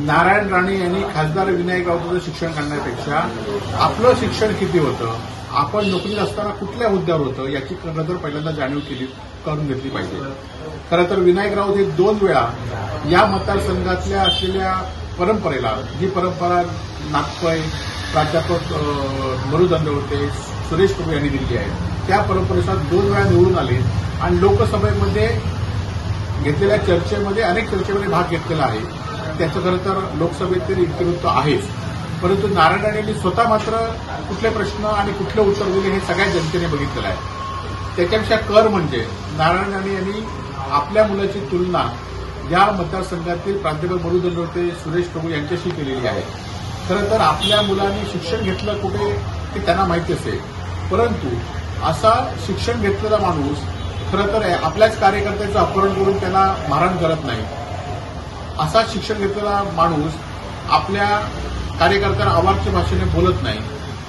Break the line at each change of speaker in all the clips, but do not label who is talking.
नारायण राणे यांनी खासदार विनायक राऊतांचं शिक्षण काढण्यापेक्षा आपलं शिक्षण किती होतं, आपण नोकरीत असताना कुठल्या हुद्द्यावर होतं याची खरं तर पहिल्यांदा जाणीव करून घेतली पाहिजे. खरं तर विनायक राऊत हे 2 वेळा या मतदारसंघातल्या असलेल्या परंपरेला, जी परंपरा नागपै प्राध्यापक मरू दंडवते, सुरेश प्रभू यांनी दिली आहे, त्या परंपरेचा 2 वेळा निवडून आले आणि लोकसभेमध्ये घेतलेल्या चर्चेमध्ये अनेक चर्चेमध्ये भाग घेतलेला आहे. त्याचं खरं तर लोकसभेतील इतिवृत्त आहेच. परंतु नारायण राणे यांनी स्वतः मात्र कुठले प्रश्न आणि कुठले उत्तर दिले हे सगळ्या जनतेने बघितलेलं आहे. त्याच्यापेक्षा कर म्हणजे नारायण राणे यांनी आपल्या मुलाची तुलना या मतदारसंघातील प्राध्यापक मरू दंडवते, सुरेश प्रभू यांच्याशी केलेली आहे. खरं तर आपल्या मुलांनी शिक्षण घेतलं कुठे ते त्यांना माहिती असेल, परंतु असा शिक्षण घेतलेला माणूस खरं तर आपल्याच कार्यकर्त्याचं अपहरण करून त्याला मारहाण करत नाही. असा शिक्षण घेतलेला माणूस आपल्या कार्यकर्त्यांना अवाच्य भाषेने बोलत नाही,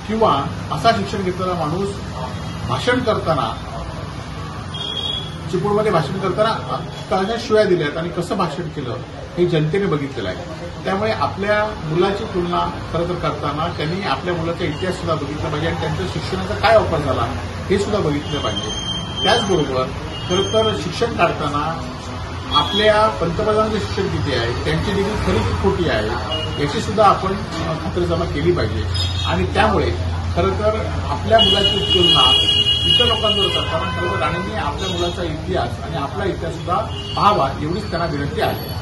किंवा असा शिक्षण घेतलेला माणूस भाषण करताना, चिपळूणमध्ये भाषण करताना कळण्या शिव्या दिल्यात आणि कसं भाषण केलं हे जनतेने बघितलेलं आहे. त्यामुळे आपल्या मुलाची तुलना खरं तर करताना त्यांनी आपल्या मुलाचा इतिहास सुद्धा बघितला पाहिजे आणि त्यांच्या शिक्षणाचा काय वापर झाला हे सुद्धा बघितलं पाहिजे. त्याचबरोबर खरं तर शिक्षण काढताना आपल्या पंतप्रधानांचं शिक्षण किती आहे, त्यांची डिग्री खरी की खोटी आहे याची सुद्धा आपण खातरजमा केली पाहिजे. आणि त्यामुळे खरं तर आपल्या मुलाची तुलना इतर लोकांबरोबर करताना खरं तर राणेंनी आपल्या मुलाचा इतिहास आणि आपला इतिहास सुद्धा पाहावा एवढीच त्यांना विनंती आहे.